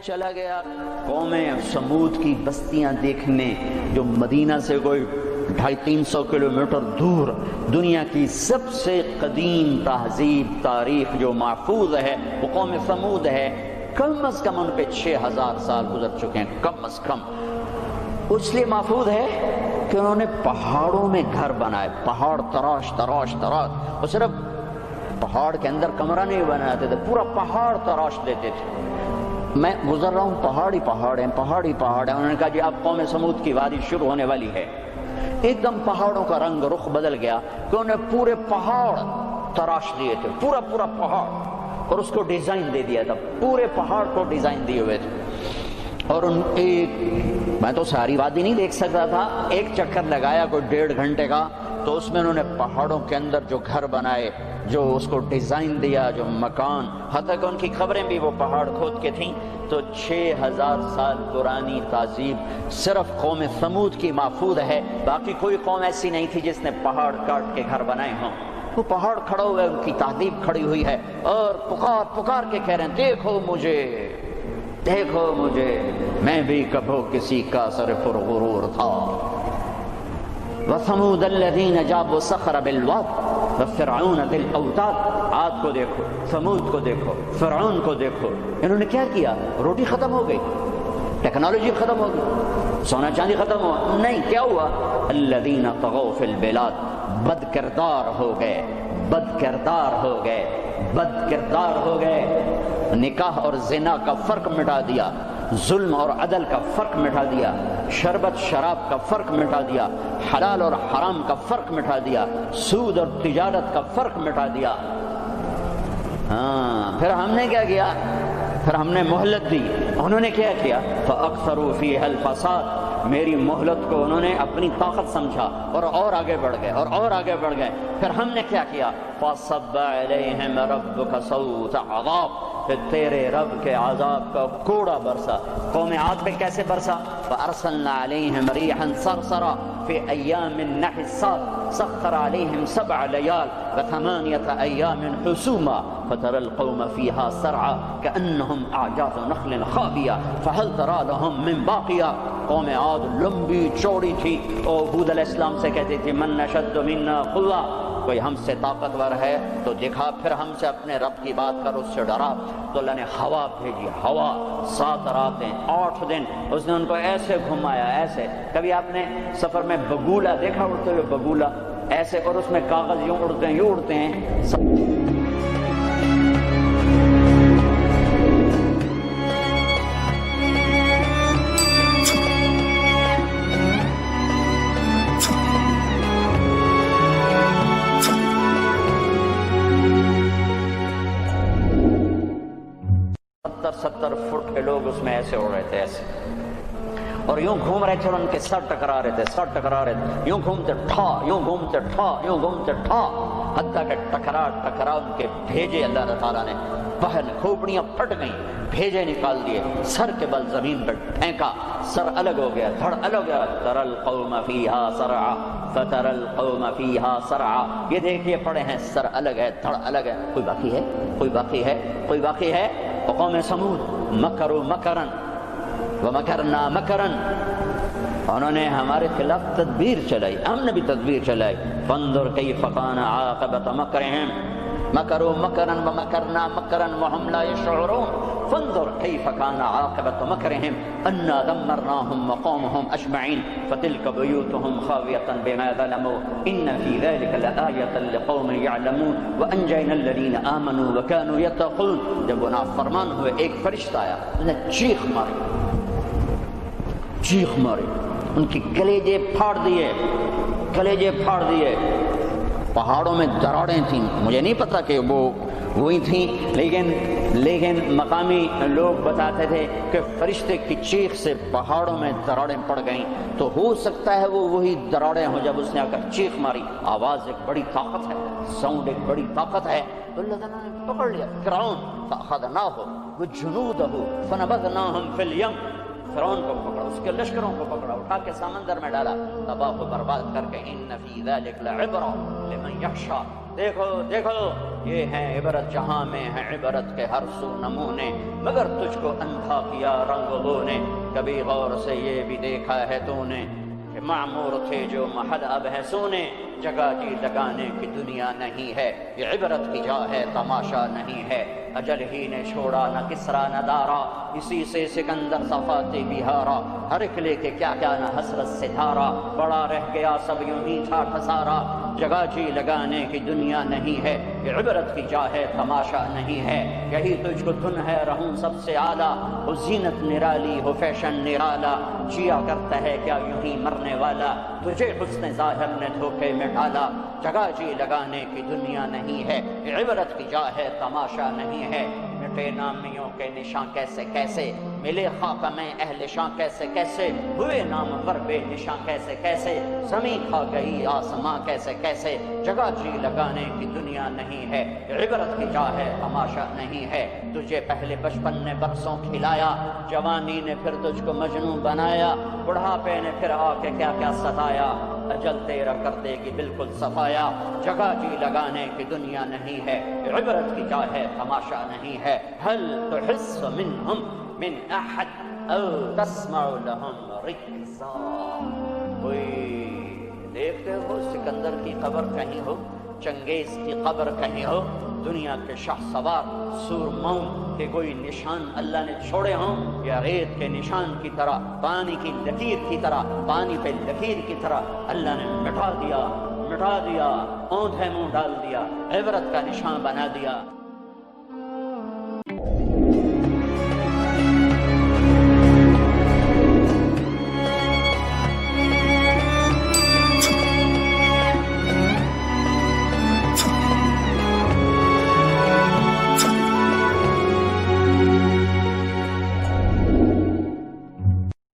چلا گیا قوم سمود کی بستیاں دیکھنے، جو مدینہ سے کوئی 250-300 کلومیٹر دور دنیا کی سب سے قدیم تہذیب تاریخ جو محفوظ ہے وہ قوم سمود ہے۔ کم از کم ان پہ 6000 سال گزر چکے ہیں، کم از کم۔ اس لیے محفوظ ہے کہ انہوں نے پہاڑوں میں گھر بنائے، پہاڑ تراش تراش تراش، اور صرف پہاڑ کے اندر کمرہ نہیں بناتے تھے، پورا پہاڑ تراش دیتے تھے۔ میں گزر رہا ہوں، پہاڑی پہاڑ ہیں، پہاڑی پہاڑ ہیں۔ انہوں نے کہا جی اب قوم سمود کی وادی شروع ہونے والی ہے۔ ایک دم پہاڑوں کا رنگ رخ بدل گیا کہ انہوں نے پورے پہاڑ تراش دیے تھے، پورا پورا پہاڑ، اور اس کو ڈیزائن دے دیا تھا، پورے پہاڑ کو ڈیزائن دیے ہوئے تھے۔ اور میں تو ساری وادی نہیں دیکھ سکتا تھا، ایک چکر لگایا کوئی 1.5 گھنٹے کا، تو اس میں انہوں نے پہاڑوں کے اندر جو گھر بنائے، جو اس کو ڈیزائن دیا، جو مکان، حتیٰ کہ ان کی قبریں بھی وہ پہاڑ کھود کے تھیں۔ تو 6000 سال پرانی تہذیب صرف قوم سمود کی محفوظ ہے، باقی کوئی قوم ایسی نہیں تھی جس نے پہاڑ کاٹ کے گھر بنائے ہوں۔ وہ پہاڑ کھڑا ہوا ہے، ان کی تہذیب کھڑی ہوئی ہے، اور پکار پکار کے کہہ رہے ہیں دیکھو مجھے، دیکھو مجھے، میں بھی کبھو کسی کا سر پر غرور تھا۔ وَثَمُودَ الَّذِينَ جَابُوا الصَّخْرَ بِالْوَادِ وَفِرْعَوْنَ ذِي الْأَوْتَادِ۔ عاد کو دیکھو، ثمود کو دیکھو، فرعون کو دیکھو، انہوں نے کیا کیا؟ روٹی ختم ہو گئی، ٹیکنالوجی ختم ہو گئی، سونا چاندی ختم ہو، نہیں، کیا ہوا؟ الَّذِينَ طَغَوْا فِي الْبِلَادِ، بد کردار ہو گئے، بد کردار ہو گئے، بد کردار ہو گئے۔ نکاح اور زنا کا فرق مٹا دیا، ظلم اور عدل کا فرق مٹا دیا، شربت شراب کا فرق مٹا دیا، حلال اور حرام کا فرق مٹا دیا، سود اور تجارت کا فرق مٹا دیا۔ ہاں، پھر ہم نے کیا کیا؟ پھر ہم نے مہلت دی، انہوں نے کیا کیا؟ فَأَكْثَرُوا فِيهَا الْفَسَادَ، میری مہلت کو انہوں نے اپنی طاقت سمجھا اور آگے بڑھ گئے اور آگے بڑھ گئے۔ پھر ہم نے کیا کیا؟ فَصَبَّ عَلَيْهِمْ رَبُّكَ صَوْتَ عَذَابٍ، پھر تیرے رب کے عذاب کا کوڑا برسا۔ قوم عاد پہ کیسے برسا؟ فَأَرْسَلْنَا عَلَيْهِمْ رِيحًا صَرْصَرًا فِي أَيَّامٍ نَحِسَّاتٍ سَخَّرَ عَلَيْهِمْ 7 لَيَالٍ و8 أَيَّامٍ حُسُومًا فَتَرَى الْقَوْمَ فِيهَا سَرْعًا كَأَنَّهُمْ أَعْجَازُ نَخْلٍ خَاوِيَةٍ فَهَلْ تَرَى لَهُم مِّن بَاقِيَةٍ۔ قوم عاد لمبی چوڑی تھی، اور ہود علیہ السلام سے کہتی تھی من نشد منا قوة، کوئی ہم سے طاقتور ہے تو دکھا، پھر ہم سے اپنے رب کی بات کر، اس سے ڈرا۔ تو اللہ نے ہوا بھیجی، ہوا 7 راتیں 8 دن اس نے ان کو ایسے گھمایا، ایسے۔ کبھی آپ نے سفر میں بگولا دیکھا اڑتے ہوئے؟ بگولا ایسے، اور اس میں کاغذ یوں اڑتے ہیں، یوں اڑتے ہیں۔ فٹ کے لوگ اس میں ایسے اڑ رہے تھے، ایسے، اور یوں گھوم رہے تھے، اور ان کے سر ٹکرا رہے تھے، سر ٹکرا رہے تھے، یوں گھومتے ٹھا، یوں گھومتے ٹھا، یوں گھومتے ٹھا، حتیٰ کہ ٹکرا ان کے بھیجے اللہ تعالیٰ نے، پہن کھوپڑیاں پھٹ گئیں، بھیجے نکال دیے، سر کے بل زمین پر پھینکا، سر الگ ہو گیا، دھڑ الگ ہو گیا۔ تَرَى الْقَوْمَ فِيهَا سَرْعًا فَتَرَى الْقَوْمَ فِيهَا سَرْعًا، یہ دیکھیے پڑے ہیں، سر الگ ہے، دھڑ الگ ہے۔ کوئی باقی ہے؟ کوئی باقی ہے؟ کوئی باقی ہے؟ قوم سمود مکروا مکرا ومکرنا مکرا، انہوں نے ہمارے خلاف تدبیر چلائی، ہم نے بھی تدبیر چلائی۔ فانظر کیف کان عاقبۃ مکرہم، مکروا مکرا ومکرنا مکرا وهم لا يشعرون۔ فانظر کیف کان عاقبۃ مکرہم انا دمرناهم وقومهم اجمعین فتلک بیوتهم خاویۃ بما ظلموا ان فی ذلک لآیۃ لقوم یعلمون وانجینا الذین آمنوا وکانوا یتقون۔ جب وہ نافرمان ہوئے، ایک فرشتہ آیا، اس نے چیخ ماری، ان کی کلیجے پھاڑ دیے، پہاڑوں میں دراڑیں تھیں، مجھے نہیں پتا کہ وہ وہی تھیں، لیکن مقامی لوگ بتاتے تھے کہ فرشتے کی چیخ سے پہاڑوں میں دراڑیں پڑ گئیں، تو ہو سکتا ہے وہ وہی دراڑیں ہوں جب اس نے آ کر چیخ ماری۔ آواز ایک بڑی طاقت ہے، ساؤنڈ ایک بڑی طاقت ہے، تو اللہ تعالیٰ نے پکڑ لیا فرعون، فأخذناہ وجنودہ فنبذناہم فی الیم، فرعون کو پکڑا، اس کے لشکروں کو پکڑا، اٹھا کے سمندر میں ڈالا، تباہ و برباد کر کے۔ ان فی ذلک لعبرۃ لمن یخشی، دیکھو یہ ہے عبرت جہاں میں ہے عبرت کے ہر سو نمونے، مگر تجھ کو اندھا کیا رنگوں نے، کبھی غور سے یہ بھی دیکھا ہے تو نے کہ معمور تھے جو محل اب ہے سونے، جگہ جی لگانے کی دنیا نہیں ہے، یہ عبرت کی جا ہے تماشا نہیں ہے، اجل ہی نے چھوڑا نہ کسرا نہ دارا، اسی سے سکندر صفات بہارا، ہر ایک لے کے کیا کیا نہ حسرت سے دھارا، بڑا رہ گیا سب یوں ہی تھا ٹھسارا، جگہ جی لگانے کی دنیا نہیں ہے، یہ عبرت کی جا ہے تماشا نہیں ہے، یہی تجھ کو دھن ہے رہوں سب سے اعلیٰ، ہو زینت نرالی ہو فیشن نرالا، جیا کرتا ہے کیا یوں ہی مرنے والا، تجھے حسن ظاہر نے دھوکے میں ڈالا، جگہ جی لگانے کی دنیا نہیں ہے، یہ عبرت کی جا ہے تماشا نہیں ہے، مٹے نامیوں کے نشاں کیسے کیسے، ملے خاک میں اہل شاں کیسے کیسے، ہوئے نامور بے نشاں کیسے کیسے، زمین کھا گئی آسماں کیسے کیسے، جگہ جی لگانے کی دنیا نہیں ہے، عبرت کی جا ہے تماشا نہیں ہے، تجھے پہلے بچپن نے برسوں کھلایا، جوانی نے پھر تجھ کو مجنون بنایا، بڑھاپے نے پھر آ کے کیا کیا ستایا، اجل تیرا کر دے گی بالکل صفایا، جگہ جی لگانے کی دنیا نہیں ہے، عبرت کی جا ہے تماشا نہیں ہے، هل تحس منهم من احد او تسمع لهم رکزا، کوئی دیکھتے ہو سکندر کی قبر کہیں ہو، چنگیز کی قبر کہیں ہو، دنیا کے شاہ سوار سورماؤں کے کوئی نشان اللہ نے چھوڑے ہوں، یا ریت کے نشان کی طرح، پانی کی لکیر کی طرح، پانی پہ لکیر کی طرح اللہ نے مٹا دیا، اوندھے منہ ڈال دیا، عبرت کا نشان بنا دیا۔